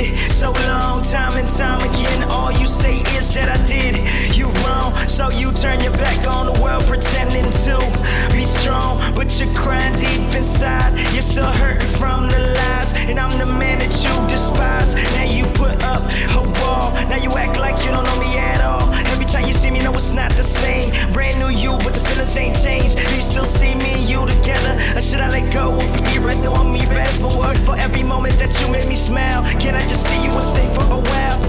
it so long, time and time again. All you say is that I did you wrong, so you turn your back on the world, pretending to be strong, but you're crying deep inside. You're still hurting from the lies, and I'm the man that you despise. Now you put up a wall, now you act like you don't know me at all. Every time you see me, know it's not the same. Brand new you, but the feelings ain't changed. Do you still see me and you together, or should I let go and forget right now? I'm me ready for work, for every moment that you make me smile. Can I just see you and stay for a while?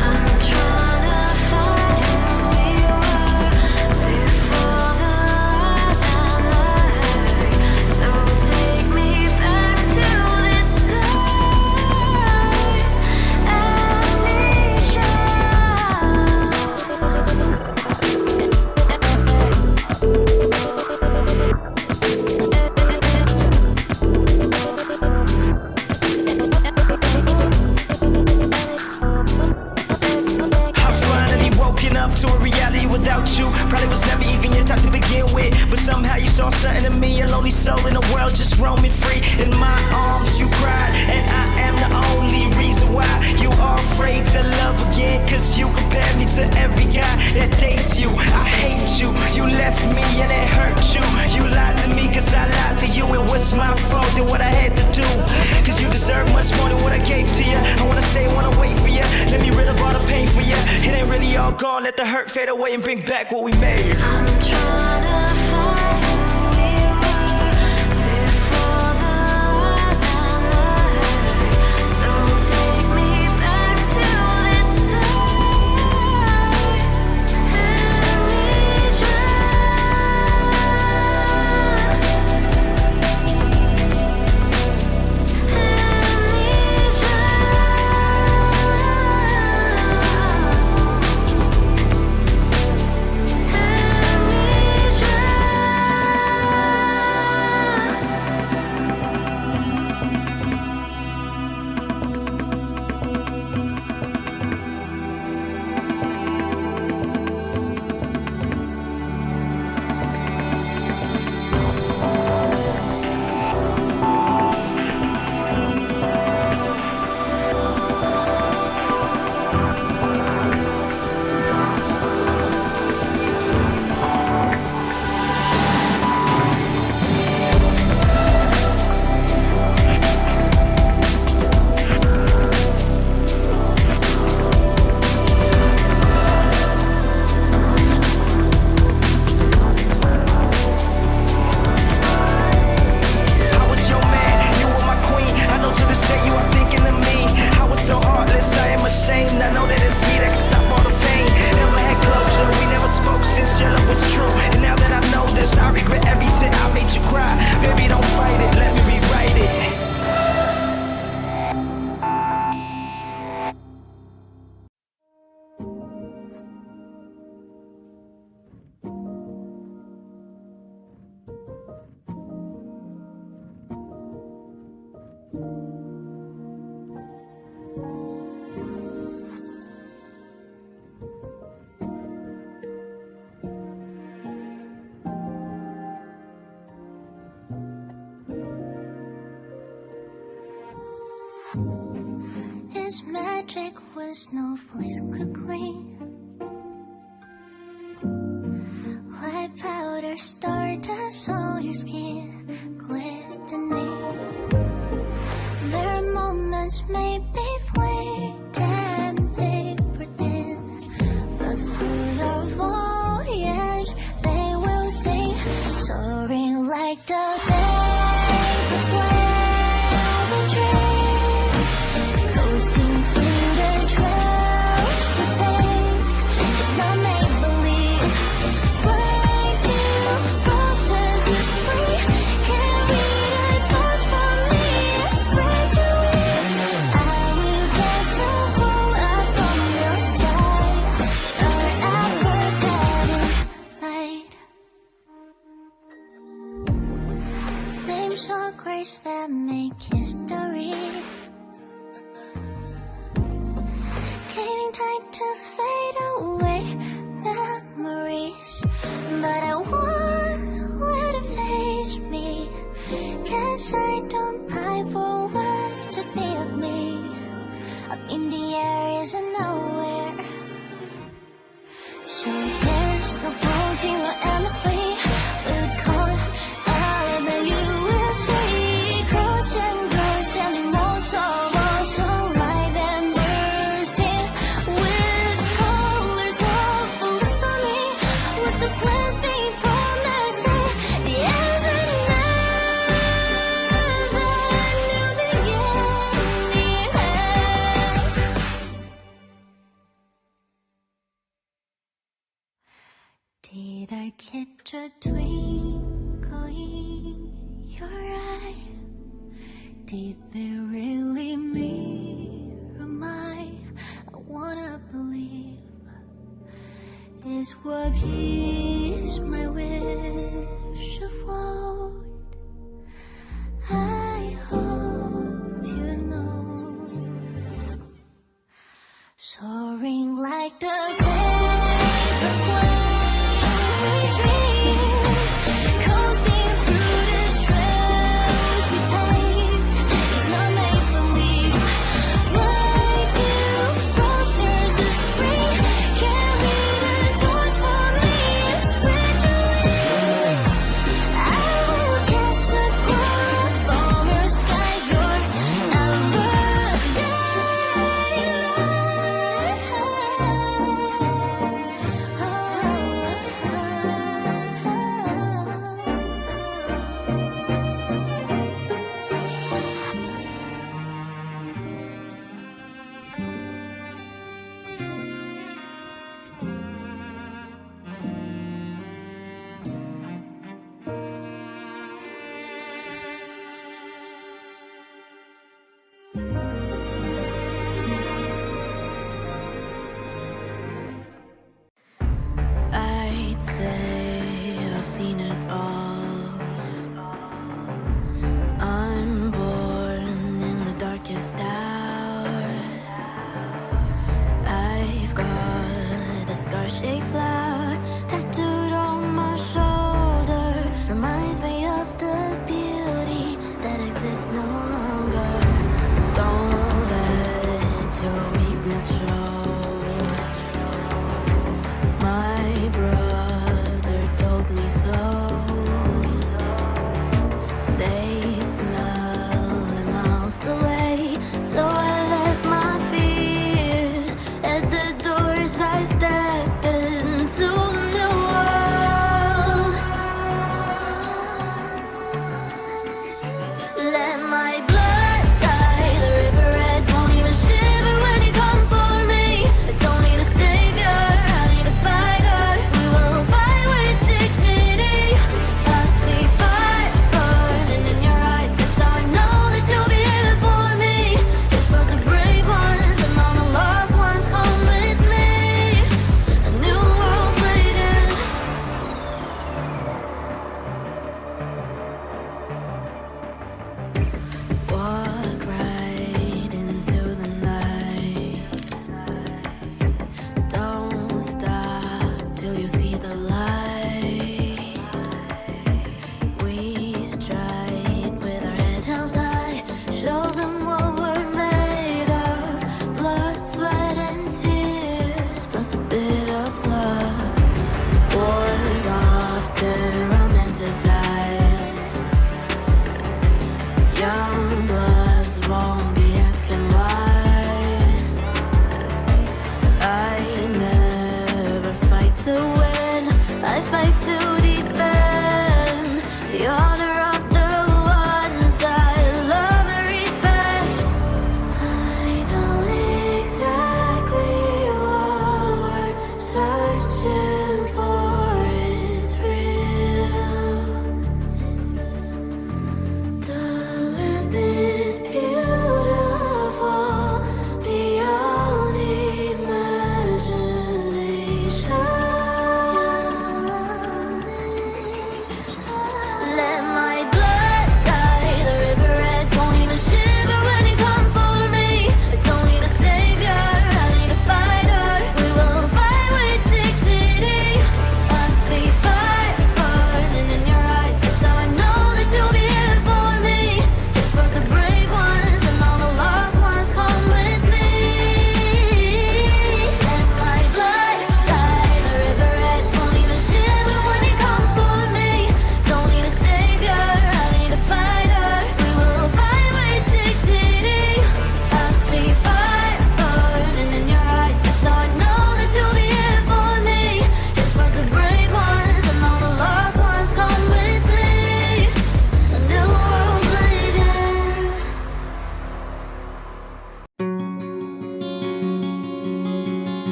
I'm trying to find who we were before the lies I learned. So take me back to this time. Amnesia. Up to a reality without you. Probably was never even your type to begin with, but somehow you saw something in me. A lonely soul in the world just roaming free. In my arms you cried, and I am the only reason why you are afraid to love again. Cause you compare me to every guy that dates you. I hate you, you left me and it hurt you. You lied to me cause I lied to you. It was my fault and what I had to do, cause you deserve much more than what I gave to you. I wanna stay, wanna wait for you. Let me rid of all the pain for you. It ain't really all gone, let the hurt fade away and bring back what we made. I'm trying to find who we were before the lies I learned. So take me back to this time. Amnesia. His magic was no voice could clean. White powder stardust on your skin, glistening. There are moments maybe fleeting, paper thin, but through your voyage they will sing, soaring like the vapor flame of a dream, coasting through the trails we paint. It's not make-believe. Fly through frost as it's free. Can't read a touch from me. Spread your wings. I will dance so cool up from your sky. Your African light. Names or grace that make history. Caving tight to fade away memories, but I won't let it face me, 'cause I don't pine for words to be of me. catch a twinkle in your eye. Did they really mirror mine? I wanna believe is what gives my wish a float. I hope you know, soaring like the paper plane we dreamed, coasting through the trails we paved. It's not make believe. Right till frost turns to spring. Carry the torch for me as rejoice. I will cast a cloud over sky. Your I'd say I've seen it all. I'm born in the darkest hour. I've got a scar-shaped flower tattooed on my shoulder. Reminds me of the beauty that exists no longer. Don't let your weakness show. My brother told me so. They smell a mouse away, so I left my fears at the doors. I step and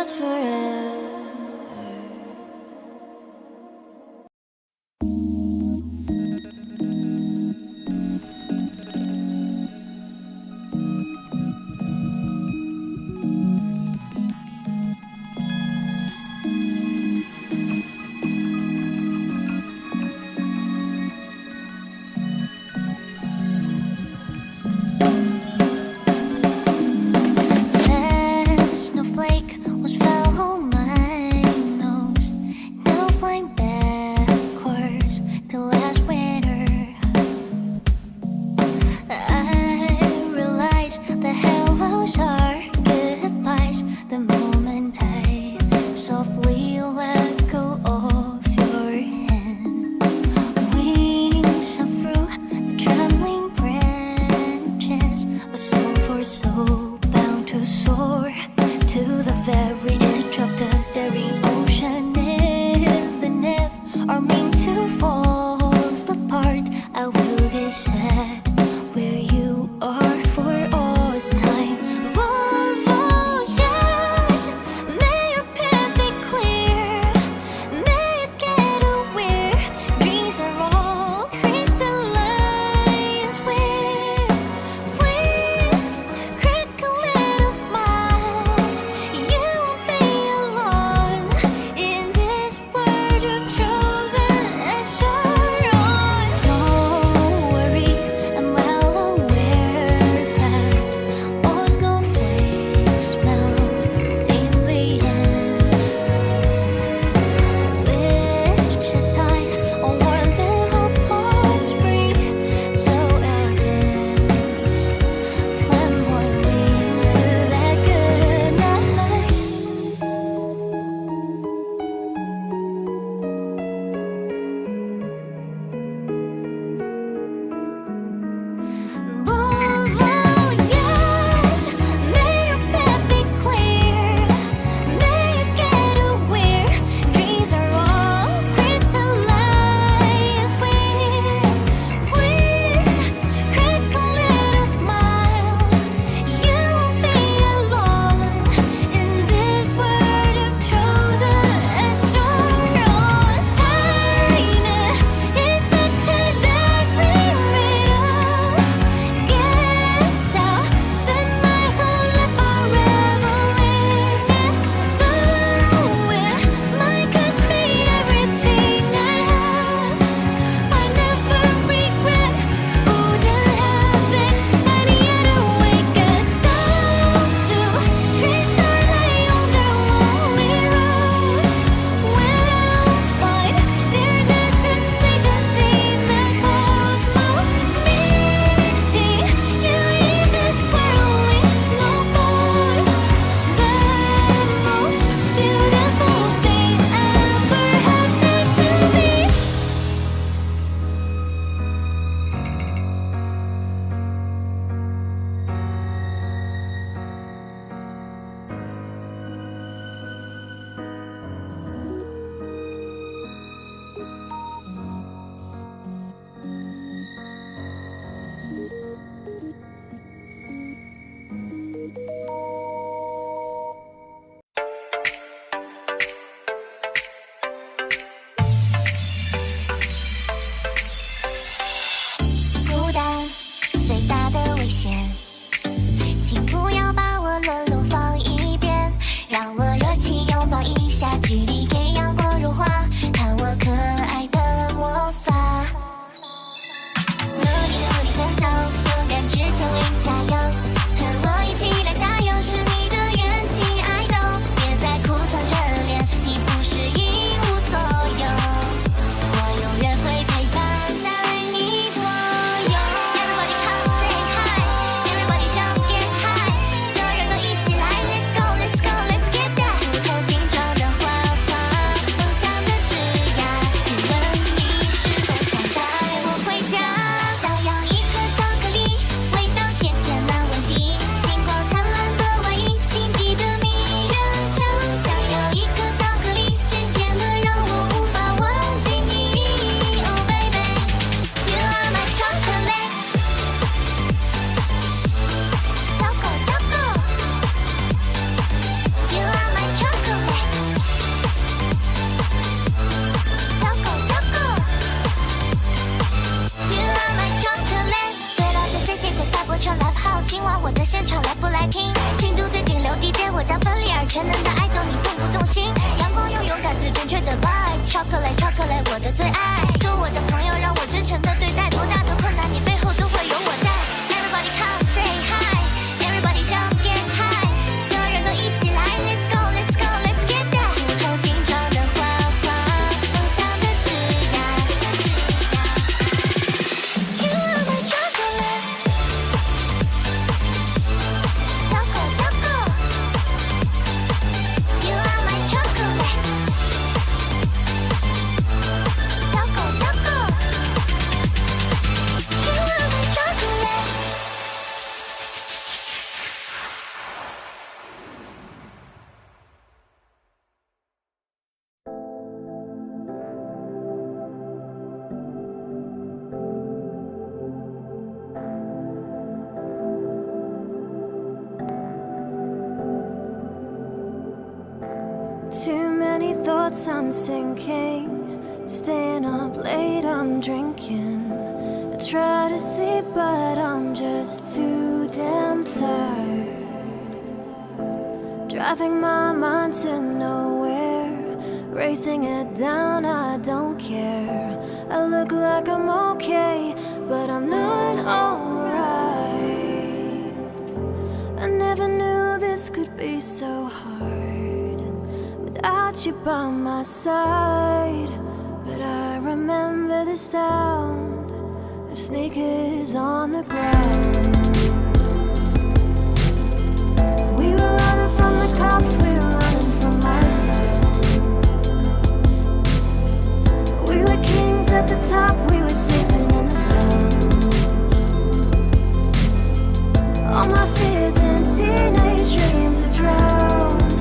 last forever. Last snowflake was fell on my 将奋力而全能的爱逗你动不动心，阳光又勇敢最正确的 vibe， chocolate chocolate 我的最爱，做我的朋友让我真诚的对待，多大的困难你背后都会有我在。Everybody come say hi， Everybody jump get high， 所有人都一起来 Let's go Let's go Let's get that， 不同形状的花花，梦想的枝桠。You are my chocolate， choco choco， You are my chocolate， choco choco， You are my chocolate。Too many thoughts I'm sinking, staying up late I'm drinking. I try to sleep but I'm just too damn tired. Driving my mind to nowhere, racing it down I don't care. I look like I'm okay but I'm not alright. I never knew this could be so hard without you by my side. But I remember the sound of sneakers on the ground. We were running from the cops, we were running from ourselves. We were kings at the top, we were sleeping in the cells. All my fears and teenage dreams are drowned.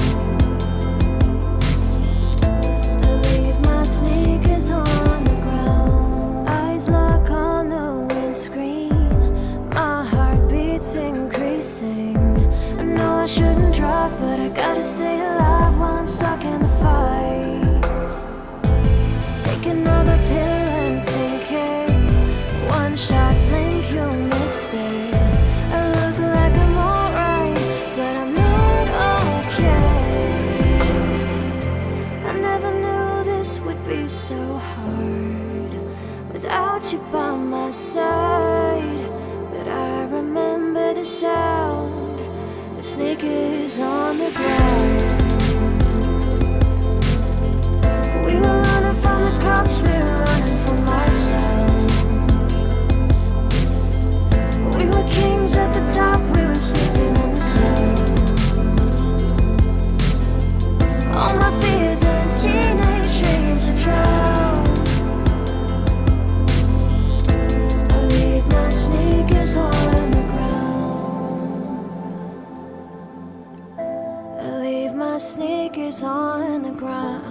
Sneakers on the ground, eyes lock on the windscreen. My heart beats increasing. I know I shouldn't drive, but I gotta stay alive while I'm stuck in the fight. Take another pill and sink it. One shot, blink, you'll miss it. I look like I'm alright, but I'm not okay. I never knew this would be so hard without you by my side. But I remember the sound of sneakers on the ground. We were running from the cops, we were running from ourselves. We were kings at the top, we were sleeping in the cells. All my fears and teenage dreams are drowned. I leave my sneakers on the ground. I leave my sneakers on the ground.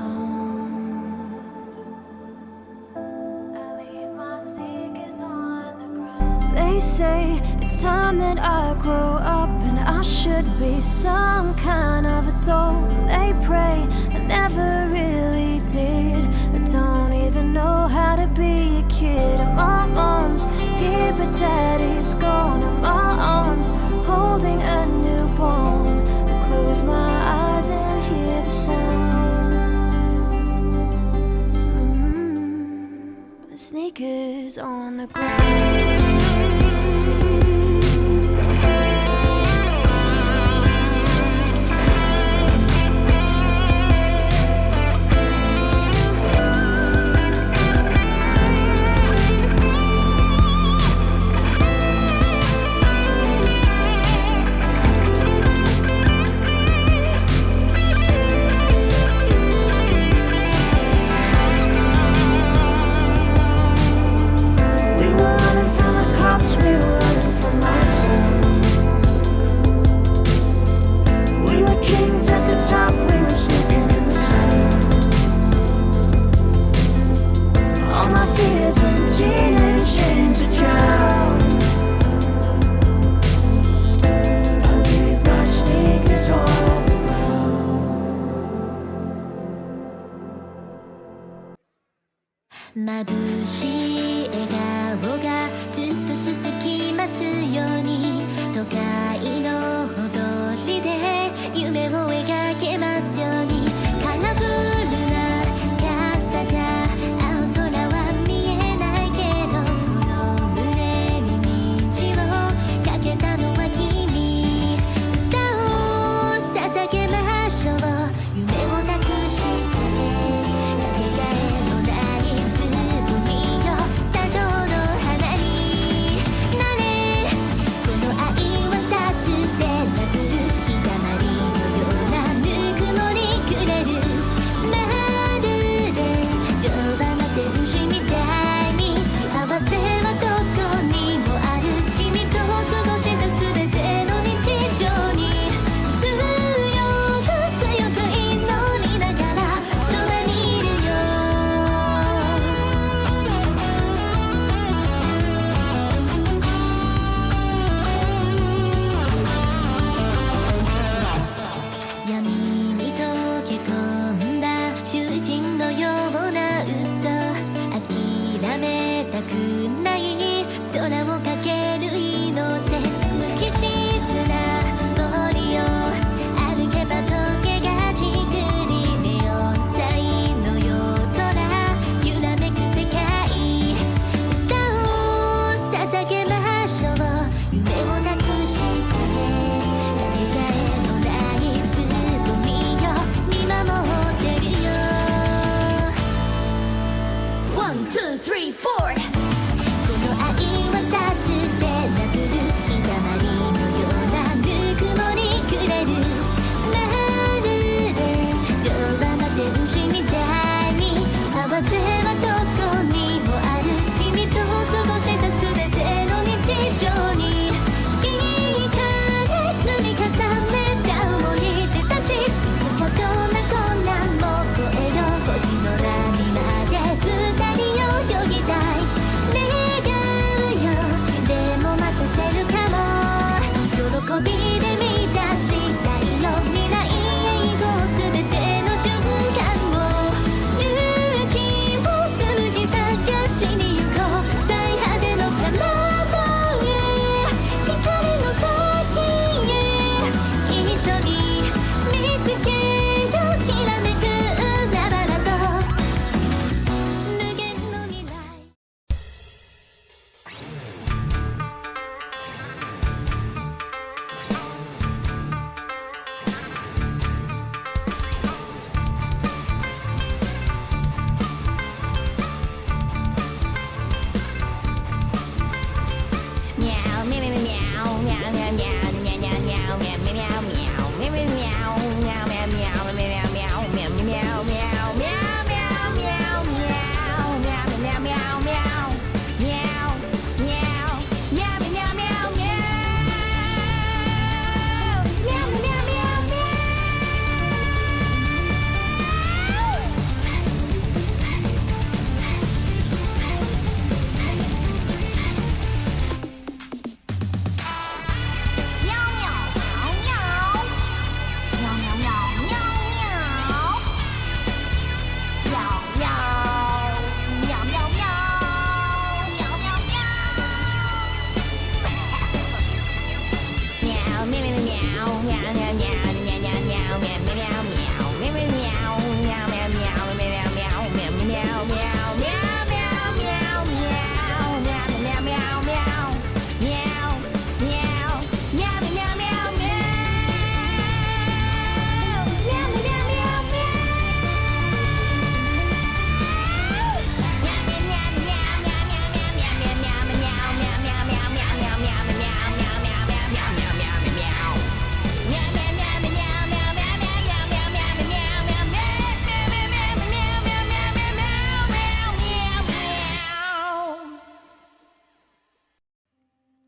I leave my sneakers on the ground. They say it's time that I grow up and I should be some kind of adult. They pray I never really did. I don't even know how to be a kid. And my mom's here but daddy's gone. And my arms holding a newborn. I close my eyes and hear the sound. The sneakers on the ground.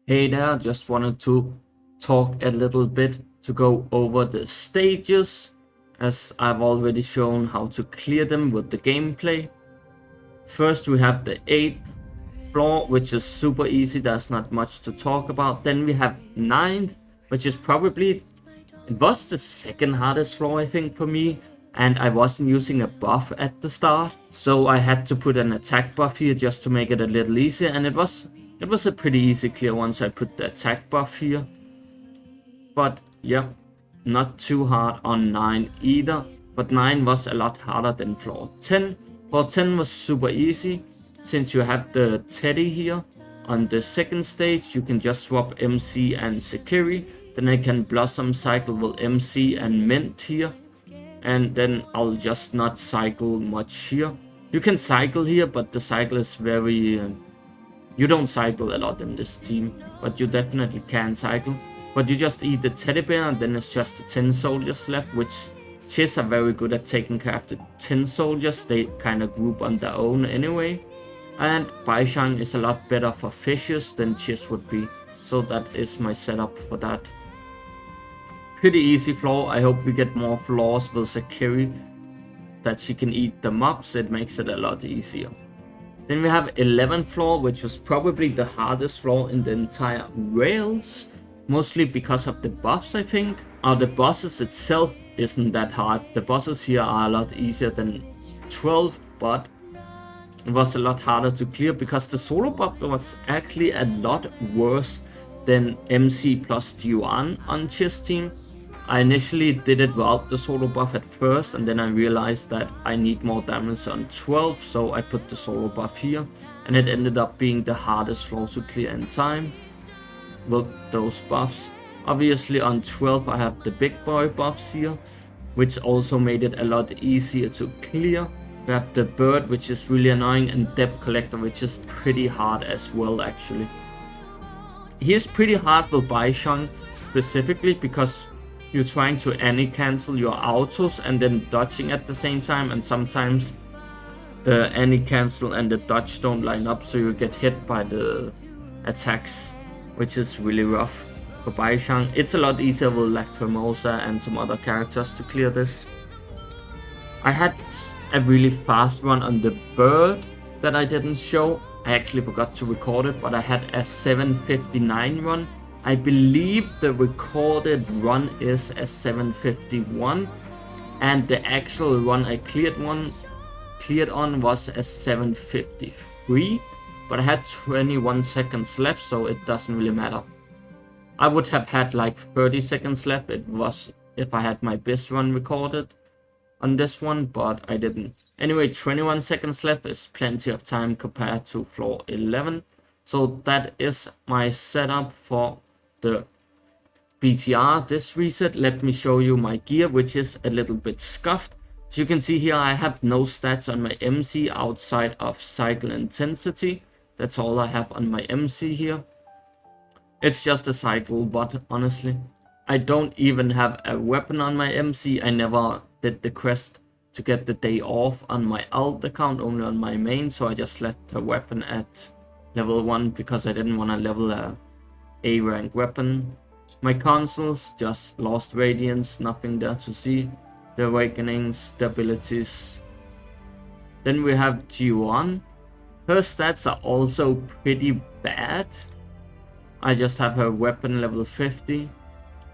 Hey there, just wanted to talk a little bit to go over the stages, as I've already shown how to clear them with the gameplay. First we have the 8th floor, which is super easy, there's not much to talk about. Then we have 9th, which is probably, it was the second hardest floor I think for me, and I wasn't using a buff at the start, so I had to put an attack buff here just to make it a little easier, and it was a pretty easy clear once I put the attack buff here. But yeah, not too hard on 9 either, but 9 was a lot harder than floor 10. Floor 10 was super easy, since you have the Teddy here. On the second stage you can just swap MC and Sekiri, then I can Blossom cycle with MC and Mint here, and then I'll just not cycle much here. You can cycle here, but the cycle is very... you don't cycle a lot in this team, but you definitely can cycle. But you just eat the teddy bear, and then it's just the 10 soldiers left, which Chiz are very good at taking care of the 10 soldiers. They kind of group on their own anyway. And Baicang is a lot better for fishes than Chiz would be, so that is my setup for that. Pretty easy floor. I hope we get more floors with Sekiri, that she can eat the mobs. It makes it a lot easier. Then we have 11th floor, which was probably the hardest floor in the entire Rails, mostly because of the buffs, I think. The bosses itself isn't that hard. The bosses here are a lot easier than 12, but it was a lot harder to clear because the solo buff was actually a lot worse than MC plus Jiuyuan on Chiz team. I initially did it without the solo buff at first, and then I realized that I need more damage on 12, so I put the solo buff here, and it ended up being the hardest floor to clear in time with those buffs. Obviously on 12 I have the big boy buffs here, which also made it a lot easier to clear. We have the bird, which is really annoying, and debt collector, which is pretty hard as well actually. He is pretty hard with Baicang specifically because you're trying to cancel your autos and then dodging at the same time, and sometimes the cancel and the dodge don't line up, so you get hit by the attacks, which is really rough for Baicang. It's a lot easier with Lacrimosa and some other characters to clear this. I had a really fast run on the bird that I didn't show. I actually forgot to record it, but I had a 7:59 run. I believe the recorded run is a 7:51, and the actual run I cleared on was a 7:53, but I had 21 seconds left, so it doesn't really matter. I would have had like 30 seconds left if I had my best run recorded on this one, but I didn't. Anyway, 21 seconds left is plenty of time compared to floor 11, so that is my setup for the BTR this reset. Let me show you my gear, which is a little bit scuffed. As you can see here, I have no stats on my MC outside of cycle intensity. That's all I have on my MC here. It's just a cycle, but honestly, I don't even have a weapon on my MC. I never did the quest to get the day off on my alt account, only on my main, so I just left the weapon at level 1 because I didn't want to level a rank weapon. My consoles just lost radiance, nothing there to see. The awakenings, the abilities. Then we have G1. Her stats are also pretty bad. I just have her weapon level 50.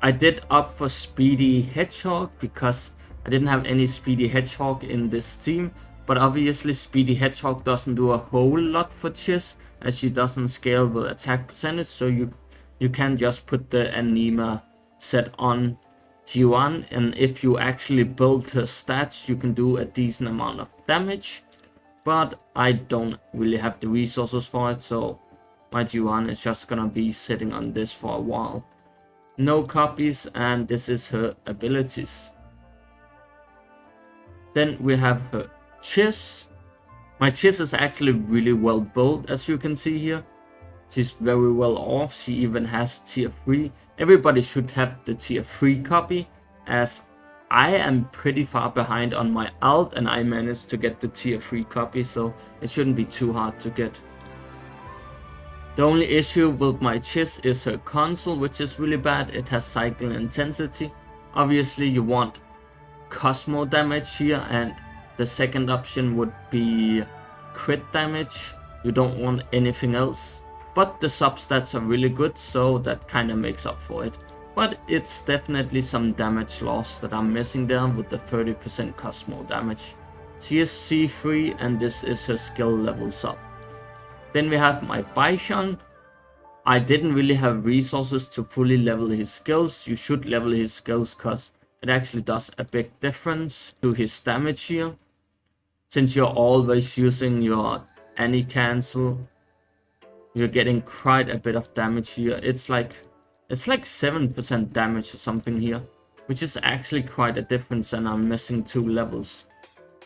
I did opt for Speedy Hedgehog because I didn't have any Speedy Hedgehog in this team. But obviously Speedy Hedgehog doesn't do a whole lot for Chiz, as she doesn't scale with attack percentage, so you can just put the anima set on G1, and if you actually build her stats, you can do a decent amount of damage. But I don't really have the resources for it, so my G1 is just gonna be sitting on this for a while. No copies, and this is her abilities. Then we have her Chiz. My Chiz is actually really well built, as you can see here. She's very well off. She even has tier 3. Everybody should have the tier 3 copy, as I am pretty far behind on my alt and I managed to get the tier 3 copy, so it shouldn't be too hard to get. The only issue with my Chiz is her console, which is really bad. It has cycle intensity. Obviously you want Cosmo damage here, and the second option would be crit damage. You don't want anything else, but the substats are really good, so that kind of makes up for it. But it's definitely some damage loss that I'm missing there with the 30% Cosmo damage. She is C3 and this is her skill levels up. Then we have my Baicang. I didn't really have resources to fully level his skills. You should level his skills because it actually does a big difference to his damage here. Since you're always using your any cancel, you're getting quite a bit of damage here. It's like 7% damage or something here, which is actually quite a difference, and I'm missing 2 levels.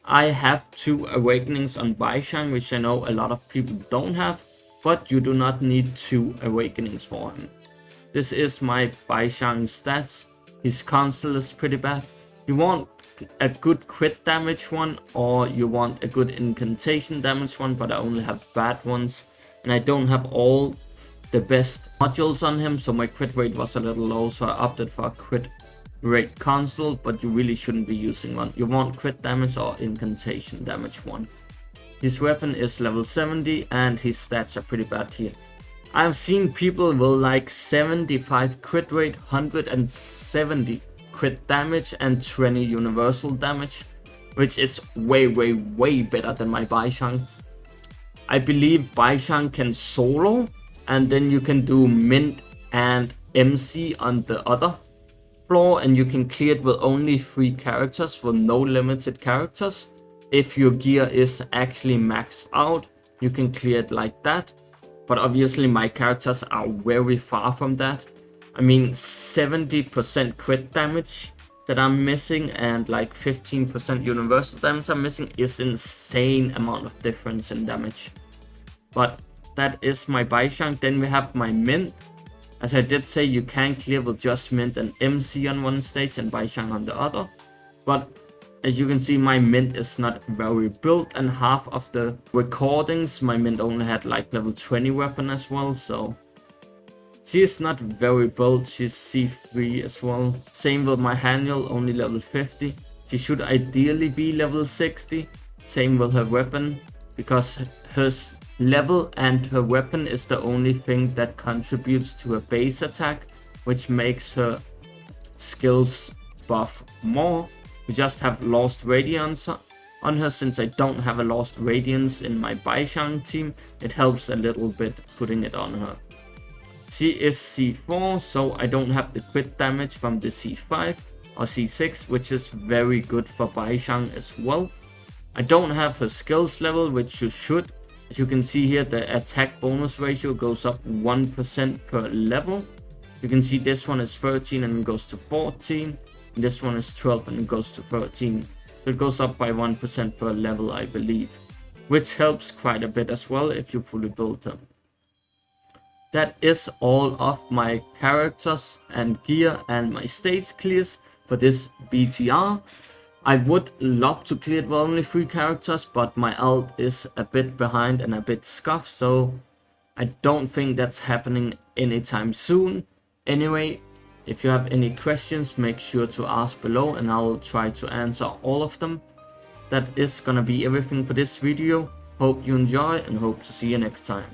I have 2 awakenings on Baicang, which I know a lot of people don't have, but you do not need 2 awakenings for him. This is my Baicang stats. His console is pretty bad. You want a good crit damage one, or you want a good incantation damage one, but I only have bad ones, and I don't have all the best modules on him, so my crit rate was a little low, so I opted for a crit rate console, but you really shouldn't be using one. You want crit damage or incantation damage one. His weapon is level 70 and his stats are pretty bad here. I've seen people with like 75 crit rate, 170 crit damage and 20 universal damage, which is way better than my Baicang. I believe Baicang can solo, and then you can do mint and MC on the other floor, and you can clear it with only 3 characters with no limited characters. If your gear is actually maxed out, you can clear it like that, but obviously my characters are very far from that. I mean, 70% crit damage that I'm missing and like 15% universal damage I'm missing is insane amount of difference in damage. But that is my Baicang. Then we have my mint. As I did say, you can clear with just mint and MC on one stage and Baicang on the other. But as you can see, my mint is not very built, and half of the recordings my mint only had like level 20 weapon as well, so she is not very built. She's C3 as well. Same with my Haniel, only level 50. She should ideally be level 60. Same with her weapon, because her level and her weapon is the only thing that contributes to her base attack, which makes her skills buff more. We just have Lost Radiance on her. Since I don't have a Lost Radiance in my Baicang team, it helps a little bit putting it on her. She is C4, so I don't have the crit damage from the C5 or C6, which is very good for Baicang as well. I don't have her skills level, which you should. As you can see here, the attack bonus ratio goes up 1% per level. You can see this one is 13 and it goes to 14. And this one is 12 and it goes to 13. So it goes up by 1% per level, I believe. Which helps quite a bit as well if you fully build them. That is all of my characters and gear and my stage clears for this BTR. I would love to clear it with only 3 characters, but my alt is a bit behind and a bit scuffed, so I don't think that's happening anytime soon. Anyway, if you have any questions, make sure to ask below and I'll try to answer all of them. That is gonna be everything for this video. Hope you enjoy and hope to see you next time.